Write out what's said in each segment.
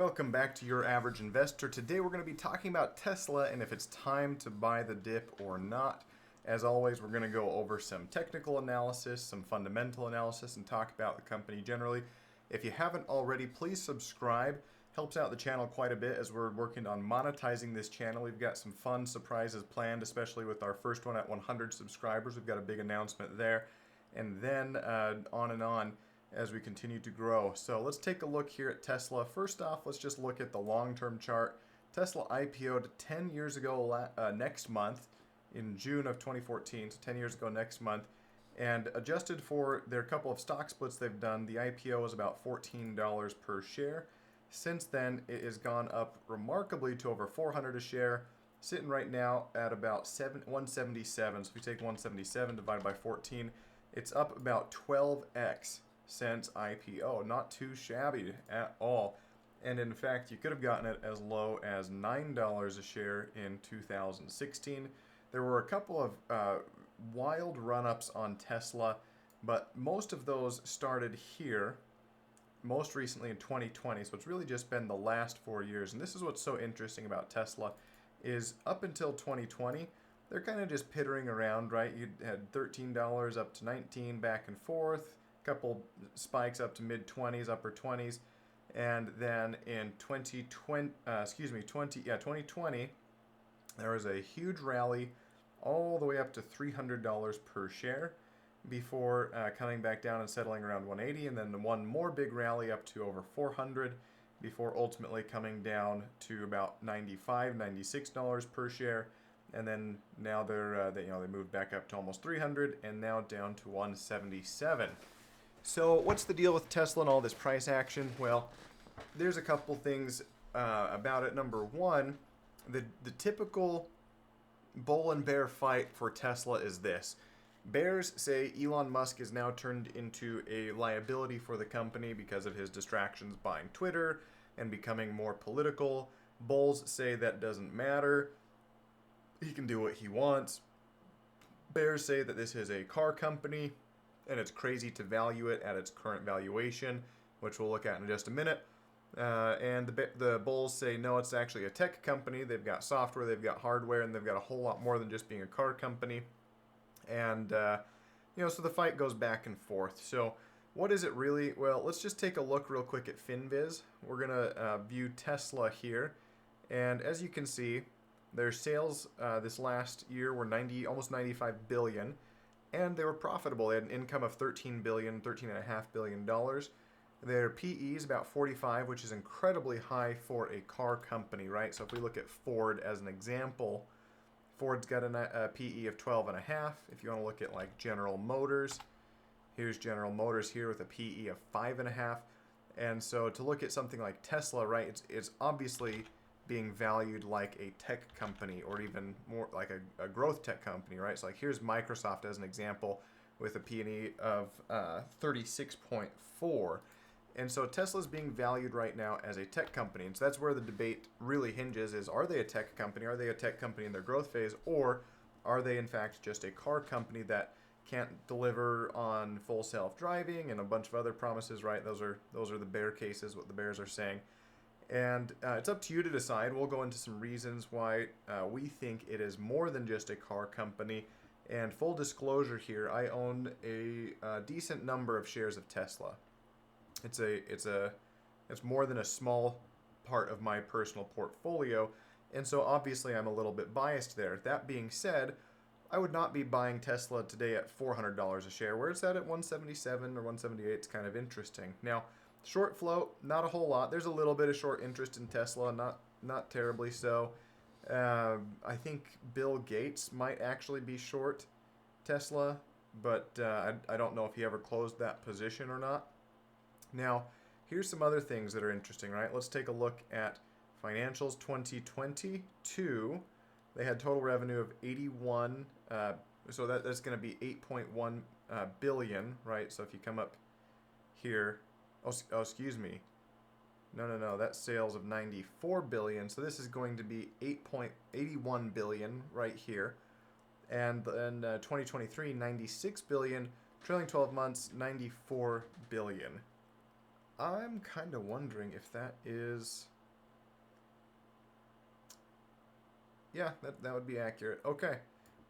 Welcome back to Your Average Investor. Today we're going to be talking about Tesla and if it's time to buy the dip or not. As always, we're going to go over some technical analysis, some fundamental analysis, and talk about the company generally. If you haven't already, please subscribe. Helps out the channel quite a bit as we're working on monetizing this channel. We've got some fun surprises planned, especially with our first one at 100 subscribers. We've got a big announcement there. And then on and on as we continue to grow. So let's take a look here at Tesla. First off, let's just look at the long-term chart. Tesla IPO'd 10 years ago next month in June of 2014, so 10 years ago next month. And adjusted for their couple of stock splits they've done, the IPO was about $14 per share. Since then, it has gone up remarkably to over $400 a share, sitting right now at about 177. So if we take 177 divided by 14, it's up about 12x since IPO. Not too shabby at all. And in fact, you could have gotten it as low as $9 a share in 2016. There were a couple of wild run-ups on Tesla, but most of those started here, most recently in 2020. So it's really just been the last 4 years. And this is what's so interesting about Tesla, is up until 2020, they're kind of just pittering around, right? You had $13 up to $19 back and forth, couple spikes up to mid-20s, upper 20s, and then in 2020, there was a huge rally all the way up to $300 per share before coming back down and settling around 180, and then one more big rally up to over 400 before ultimately coming down to about $95, $96 per share. And then now they moved back up to almost 300 and now down to 177. So what's the deal with Tesla and all this price action? Well, there's a couple things about it. Number one, the typical bull and bear fight for Tesla is this. Bears say Elon Musk is now turned into a liability for the company because of his distractions buying Twitter and becoming more political. Bulls say that doesn't matter. He can do what he wants. Bears say that this is a car company and it's crazy to value it at its current valuation, which we'll look at in just a minute. And the bulls say, no, it's actually a tech company. They've got software, they've got hardware, and they've got a whole lot more than just being a car company. And, so the fight goes back and forth. So what is it really? Well, let's just take a look real quick at FinViz. We're going to view Tesla here. And as you can see, their sales this last year were almost $95 billion. And they were profitable. They had an income of $13.5 billion. Their PE is about 45, which is incredibly high for a car company, right? So if we look at Ford as an example, Ford's got a PE of 12.5. If you want to look at like General Motors, here's General Motors here with a PE of 5.5. And so to look at something like Tesla, right, it's obviously being valued like a tech company or even more like a growth tech company, right? So like here's Microsoft as an example with a P/E of 36.4. And so Tesla's being valued right now as a tech company. And so that's where the debate really hinges is, are they a tech company? Are they a tech company in their growth phase? Or are they in fact just a car company that can't deliver on full self-driving and a bunch of other promises, right? Those are the bear cases, what the bears are saying. And it's up to you to decide. We'll go into some reasons why we think it is more than just a car company. And full disclosure here, I own a decent number of shares of Tesla. It's more than a small part of my personal portfolio, and so obviously I'm a little bit biased there. That being said, I would not be buying Tesla today at $400 a share. Where it's at 177 or 178, it's kind of interesting. Now, short float, not a whole lot. There's a little bit of short interest in Tesla, not terribly so. I think Bill Gates might actually be short Tesla, but I don't know if he ever closed that position or not. Now, here's some other things that are interesting, right? Let's take a look at financials 2022. They had total revenue of 81, so that's going to be 8.1 billion, right? So if you come up here, excuse me. No, that's sales of 94 billion. So this is going to be 8.81 billion right here. And then 2023, 96 billion. Trailing 12 months, 94 billion. I'm kind of wondering if that is... Yeah, that would be accurate. Okay.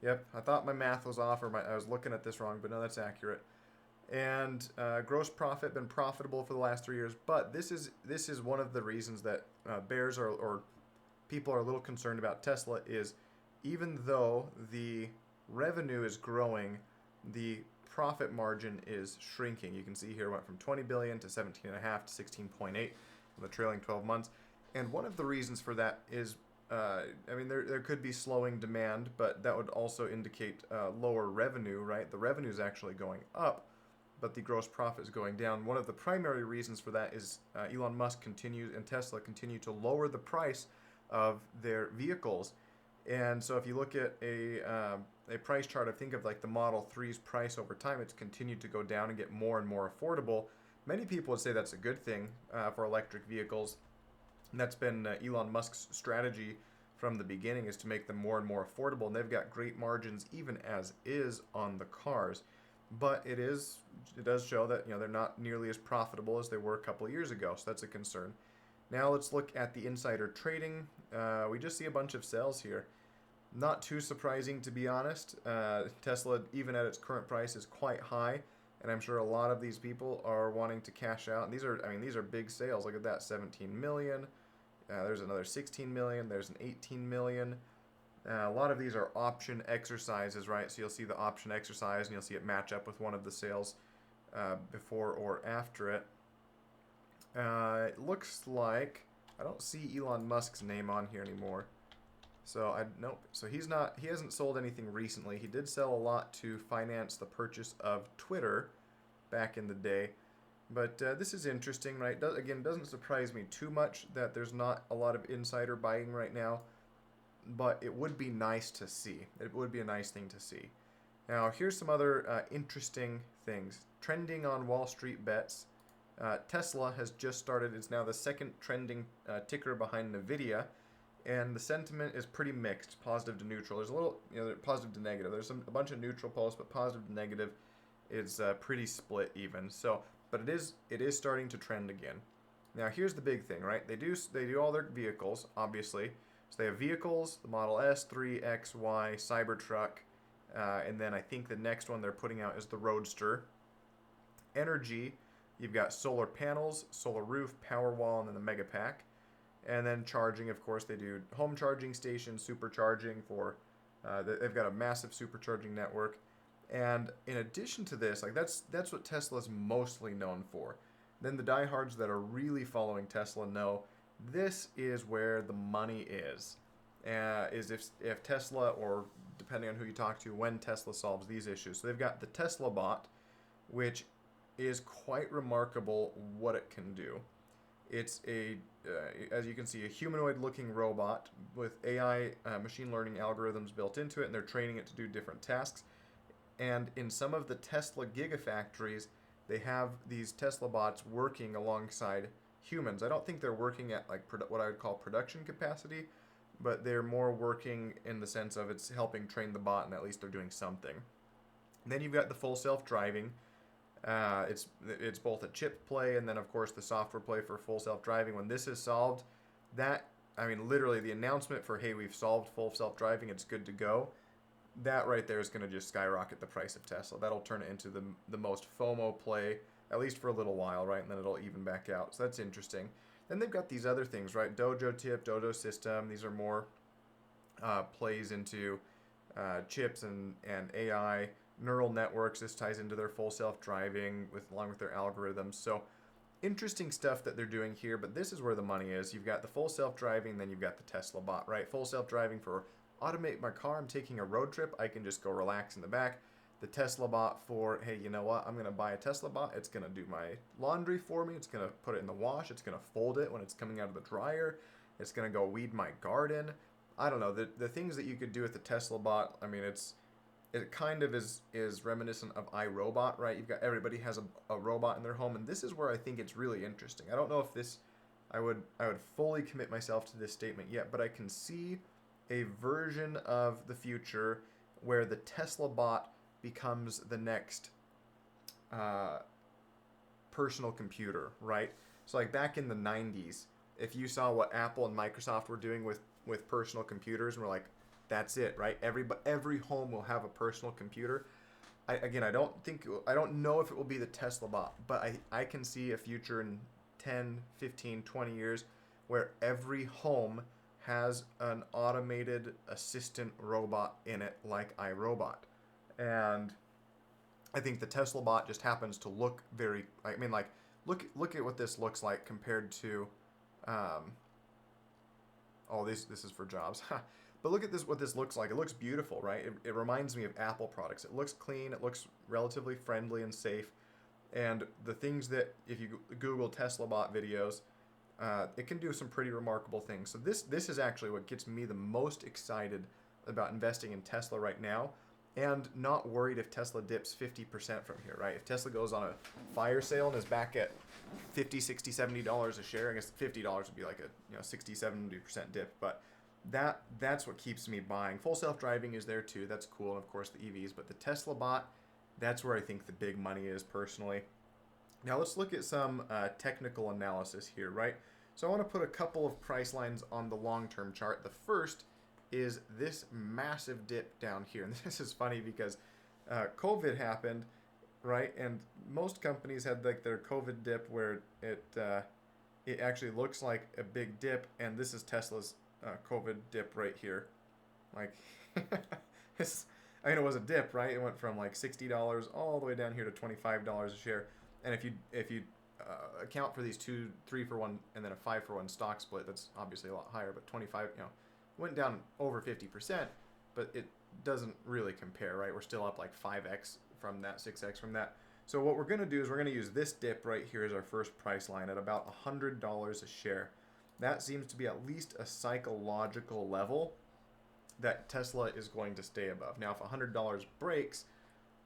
Yep, I thought my math was off, or I was looking at this wrong, but no, that's accurate. And gross profit been profitable for the last 3 years, but this is one of the reasons that bears are, or people are a little concerned about Tesla is even though the revenue is growing, the profit margin is shrinking. You can see here it went from 20 billion to 17.5 to 16.8 in the trailing 12 months. And one of the reasons for that is, I mean, there could be slowing demand, but that would also indicate lower revenue, right? The revenue is actually going up, but the gross profit is going down. One of the primary reasons for that is Elon Musk continues and Tesla continue to lower the price of their vehicles. And so if you look at a price chart, I think of like the Model 3's price over time, it's continued to go down and get more and more affordable. Many people would say that's a good thing for electric vehicles. And that's been Elon Musk's strategy from the beginning, is to make them more and more affordable. And they've got great margins even as is on the cars. But it does show that they're not nearly as profitable as they were a couple of years ago. So that's a concern. Now let's look at the insider trading. We just see a bunch of sells here. Not too surprising, to be honest. Tesla, even at its current price, is quite high, and I'm sure a lot of these people are wanting to cash out. And these are big sales. Look at that, 17 million. There's another 16 million. There's an 18 million. A lot of these are option exercises, right? So you'll see the option exercise, and you'll see it match up with one of the sales before or after it. It looks like I don't see Elon Musk's name on here anymore. So nope. So he hasn't sold anything recently. He did sell a lot to finance the purchase of Twitter back in the day. But this is interesting, right? Again, doesn't surprise me too much that there's not a lot of insider buying right now. But it would be nice to see. It would be a nice thing to see. Now, here's some other interesting things. Trending on Wall Street bets. Tesla has just started. It's now the second trending ticker behind NVIDIA. And the sentiment is pretty mixed, positive to neutral. There's a little, positive to negative. There's a bunch of neutral posts, but positive to negative is pretty split even. So, but it is starting to trend again. Now, here's the big thing, right? They do all their vehicles, obviously. So they have vehicles, the Model S, 3, X, Y, Cybertruck, and then I think the next one they're putting out is the Roadster. Energy, you've got solar panels, solar roof, Powerwall, and then the Mega Pack. And then charging, of course, they do home charging stations, supercharging for, they've got a massive supercharging network. And in addition to this, like that's what Tesla's mostly known for. Then the diehards that are really following Tesla know this is where the money is if Tesla, or depending on who you talk to, when Tesla solves these issues. So they've got the Tesla bot, which is quite remarkable what it can do. It's as you can see, a humanoid-looking robot with AI machine learning algorithms built into it, and they're training it to do different tasks. And in some of the Tesla gigafactories, they have these Tesla bots working alongside humans. I don't think they're working at like what I would call production capacity, but they're more working in the sense of it's helping train the bot, and at least they're doing something. And then you've got the full self-driving. It's both a chip play and then of course the software play for full self-driving. When this is solved, literally the announcement for, hey, we've solved full self-driving, it's good to go, that right there is going to just skyrocket the price of Tesla. That'll turn it into the most FOMO play, at least for a little while, right? And then it'll even back out. So that's interesting. Then they've got these other things, right? Dojo Tip, Dojo System. These are more plays into chips and AI, neural networks. This ties into their full self-driving along with their algorithms. So interesting stuff that they're doing here, but this is where the money is. You've got the full self-driving, then you've got the Tesla bot, right? Full self-driving for automate my car. I'm taking a road trip. I can just go relax in the back. The Tesla bot for, hey, you know what? I'm going to buy a Tesla bot. It's going to do my laundry for me. It's going to put it in the wash. It's going to fold it when it's coming out of the dryer. It's going to go weed my garden. I don't know. The things that you could do with the Tesla bot, I mean, it kind of is reminiscent of iRobot, right? You've got, everybody has a robot in their home, and this is where I think it's really interesting. I don't know if I would fully commit myself to this statement yet, but I can see a version of the future where the Tesla bot becomes the next personal computer, right? So like back in the 90s, if you saw what Apple and Microsoft were doing with personal computers, and we're like, that's it, right? Every home will have a personal computer. I don't know if it will be the Tesla bot, but I can see a future in 10, 15, 20 years where every home has an automated assistant robot in it like iRobot. And I think the Tesla bot just happens to look very, I mean, like, look at what this looks like compared to, this is for jobs. But look at this, what this looks like. It looks beautiful, right? It reminds me of Apple products. It looks clean. It looks relatively friendly and safe. And the things that, if you Google Tesla bot videos, it can do some pretty remarkable things. So this is actually what gets me the most excited about investing in Tesla right now, and not worried if Tesla dips 50% from here, right? If Tesla goes on a fire sale and is back at $50, $60, $70 a share, I guess $50 would be like a 60, 70% dip, but that's what keeps me buying. Full self-driving is there too. That's cool, and of course the EVs, but the Tesla bot, that's where I think the big money is personally. Now let's look at some technical analysis here, right? So I want to put a couple of price lines on the long-term chart. The first is this massive dip down here. And this is funny because COVID happened, right? And most companies had like their COVID dip where it actually looks like a big dip, and this is Tesla's COVID dip right here. Like, I mean, it was a dip, right? It went from like $60 all the way down here to $25 a share. And if you account for these 2 3-for-1 and then a 5-for-1 stock split, that's obviously a lot higher. But 25, went down over 50%, but it doesn't really compare, right? We're still up like 5x from that, 6x from that. So what we're going to do is we're going to use this dip right here as our first price line at about $100 a share. That seems to be at least a psychological level that Tesla is going to stay above. Now, if $100 breaks,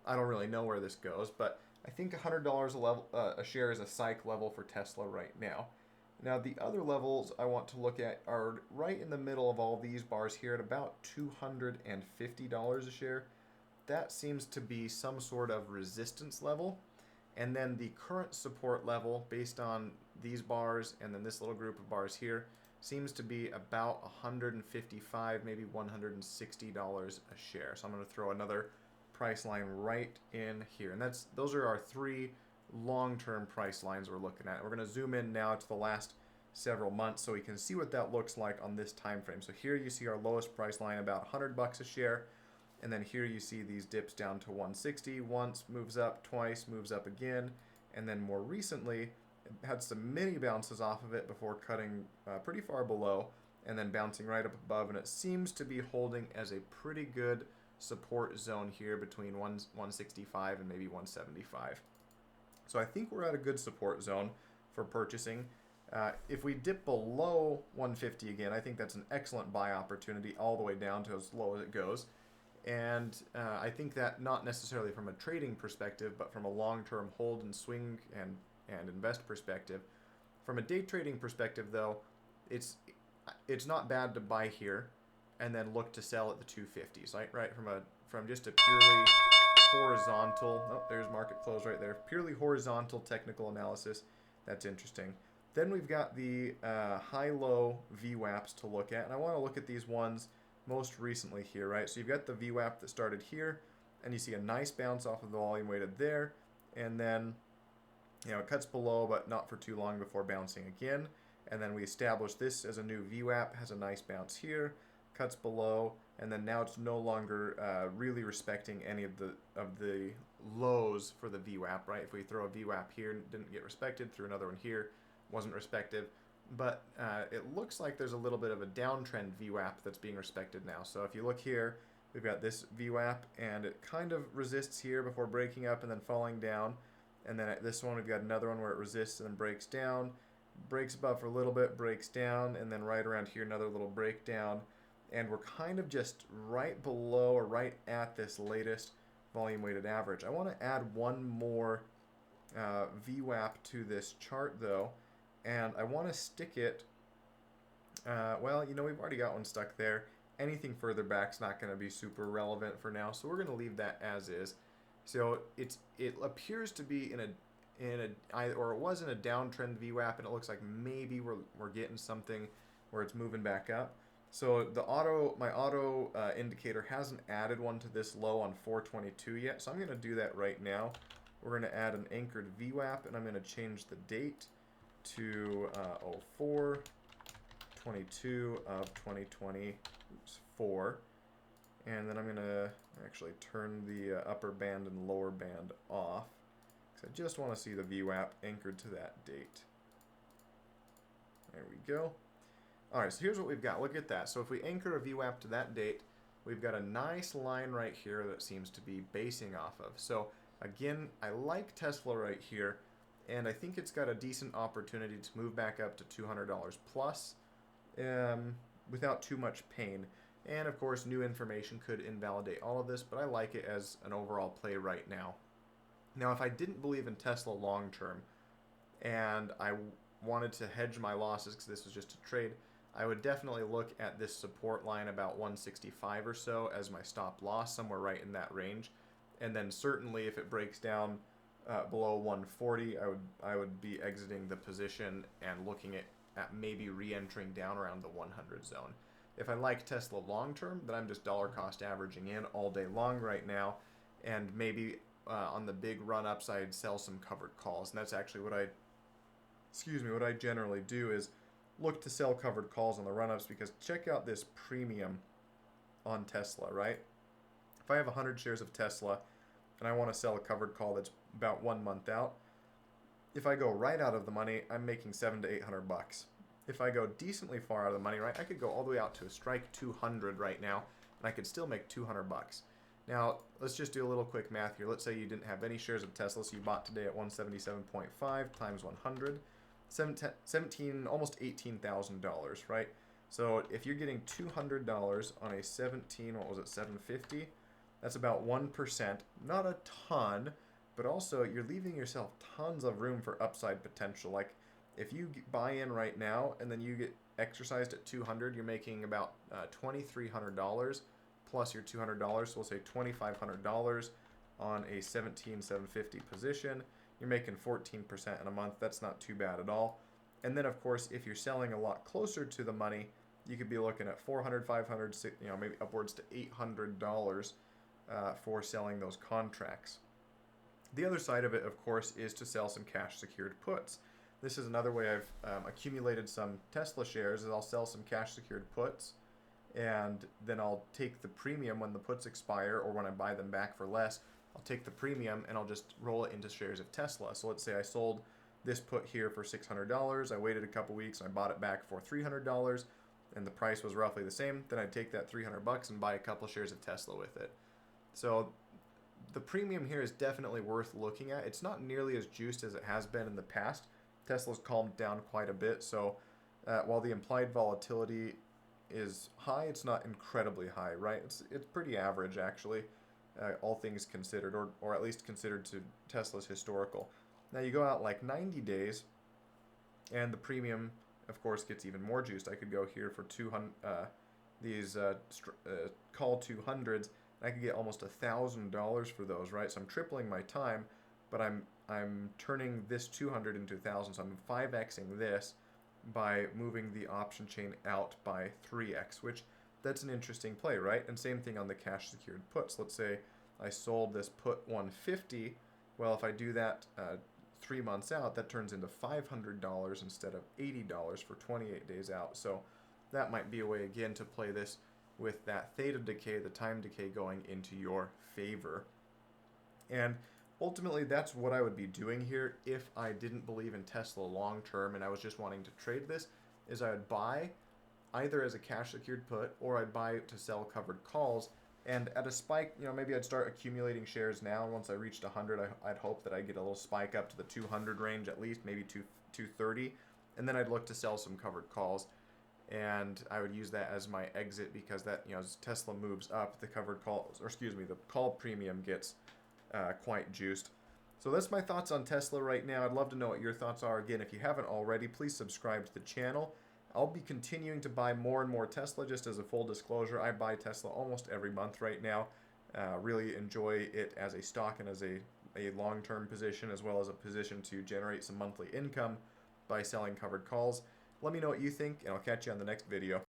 I don't really know where this goes, but I think $100 a share is a psych level for Tesla right now. Now, the other levels I want to look at are right in the middle of all these bars here at about $250 a share. That seems to be some sort of resistance level. And then the current support level, based on these bars and then this little group of bars here, seems to be about $155, maybe $160 a share. So I'm going to throw another price line right in here. And those are our 3 long-term price lines we're looking at. We're going to zoom in now to the last several months so we can see what that looks like on this time frame. So here you see our lowest price line about $100 a share. And then here you see these dips down to 160, once, moves up, twice, moves up again. And then more recently, it had some mini bounces off of it before cutting pretty far below and then bouncing right up above. And it seems to be holding as a pretty good support zone here between 165 and maybe 175. So I think we're at a good support zone for purchasing. If we dip below 150 again, I think that's an excellent buy opportunity all the way down to as low as it goes. And I think that not necessarily from a trading perspective, but from a long-term hold and swing and invest perspective. From a day trading perspective, though, it's not bad to buy here and then look to sell at the 250s, right? From just a purely horizontal, there's market close right there. Purely horizontal technical analysis, that's interesting. Then we've got the high-low VWAPs to look at, and I want to look at these ones most recently here, right? So you've got the VWAP that started here, and you see a nice bounce off of the volume weighted there, and then it cuts below, but not for too long before bouncing again. And then we establish this as a new VWAP, has a nice bounce here, cuts below, and then now it's no longer really respecting any of the lows for the VWAP, right? If we throw a VWAP here, didn't get respected, threw another one here, wasn't respected. But it looks like there's a little bit of a downtrend VWAP that's being respected now. So if you look here, we've got this VWAP, and it kind of resists here before breaking up and then falling down. And then at this one, we've got another one where it resists and then breaks down, breaks above for a little bit, breaks down, and then right around here, another little breakdown. And we're kind of just right below or right at this latest volume weighted average. I want to add one more VWAP to this chart, though. And I want to stick it, we've already got one stuck there. Anything further back is not going to be super relevant for now, so we're going to leave that as is. So it appears to be in or it was in a downtrend VWAP, and it looks like maybe we're getting something where it's moving back up. So my auto indicator hasn't added one to this low on 422 yet, so I'm going to do that right now. We're going to add an anchored VWAP, and I'm going to change the date to 04/22 of 2024. And then I'm going to actually turn the upper band and lower band off, because I just want to see the VWAP anchored to that date. There we go. Alright, so here's what we've got. Look at that. So if we anchor a VWAP to that date, we've got a nice line right here that seems to be basing off of. So again, I like Tesla right here, and I think it's got a decent opportunity to move back up to $200 plus without too much pain. And of course, new information could invalidate all of this, but I like it as an overall play right now. Now, if I didn't believe in Tesla long term, and I wanted to hedge my losses because this was just a trade, I would definitely look at this support line about 165 or so as my stop loss, somewhere right in that range. And then certainly if it breaks down below 140, I would be exiting the position and looking at maybe re-entering down around the 100 zone. If I like Tesla long term, then I'm just dollar cost averaging in all day long right now, and maybe on the big run ups I'd sell some covered calls. And that's actually what I generally do is look to sell covered calls on the run ups, because check out this premium on Tesla, right? If I have 100 shares of Tesla and I want to sell a covered call that's about 1 month out, if I go right out of the money, I'm making $700 to $800. If I go decently far out of the money, right, I could go all the way out to a strike 200 right now, and I could still make $200. Now, let's just do a little quick math here. Let's say you didn't have any shares of Tesla, so you bought today at 177.5 times 100, 17, almost $18,000, right? So if you're getting $200 on a 750? That's about 1%. Not a ton, but also you're leaving yourself tons of room for upside potential. Like, if you buy in right now and then you get exercised at 200, you're making about $2,300 plus your $200. So we'll say $2,500 on a 17,750 position. You're making 14% in a month. That's not too bad at all. And then, of course, if you're selling a lot closer to the money, you could be looking at $400, $500, maybe upwards to $800 for selling those contracts. The other side of it, of course, is to sell some cash secured puts. This is another way I've accumulated some Tesla shares, is I'll sell some cash secured puts, and then I'll take the premium when the puts expire, or when I buy them back for less. I'll take the premium and I'll just roll it into shares of Tesla. So let's say I sold this put here for $600. I waited a couple weeks and I bought it back for $300, and the price was roughly the same. Then I'd take that $300 and buy a couple shares of Tesla with it. So the premium here is definitely worth looking at. It's not nearly as juiced as it has been in the past. Tesla's calmed down quite a bit, so while the implied volatility is high, it's not incredibly high, right? It's pretty average, actually, all things considered, or at least considered to Tesla's historical. Now you go out like 90 days, and the premium, of course, gets even more juiced. I could go here for 200 these call 200s, and I could get almost $1,000 for those, right? So I'm tripling my time, but I'm turning this 200 into 1,000, so I'm 5xing this by moving the option chain out by 3x, which that's an interesting play, right? And same thing on the cash secured puts. Let's say I sold this put 150. Well, if I do that 3 months out, that turns into $500 instead of $80 for 28 days out. So that might be a way, again, to play this with that theta decay, the time decay, going into your favor. And ultimately, that's what I would be doing here if I didn't believe in Tesla long term and I was just wanting to trade this, is I would buy either as a cash secured put, or I'd buy to sell covered calls. And at a spike, maybe I'd start accumulating shares now. Once I reached 100, I'd hope that I get a little spike up to the 200 range at least, maybe 230. And then I'd look to sell some covered calls. And I would use that as my exit, because that, as Tesla moves up, the the call premium gets quite juiced. So that's my thoughts on Tesla right now. I'd love to know what your thoughts are. Again, if you haven't already, please subscribe to the channel. I'll be continuing to buy more and more Tesla. Just as a full disclosure, I buy Tesla almost every month right now. Really enjoy it as a stock and as a a long-term position as well as a position to generate some monthly income by selling covered calls. Let me know what you think, and I'll catch you on the next video.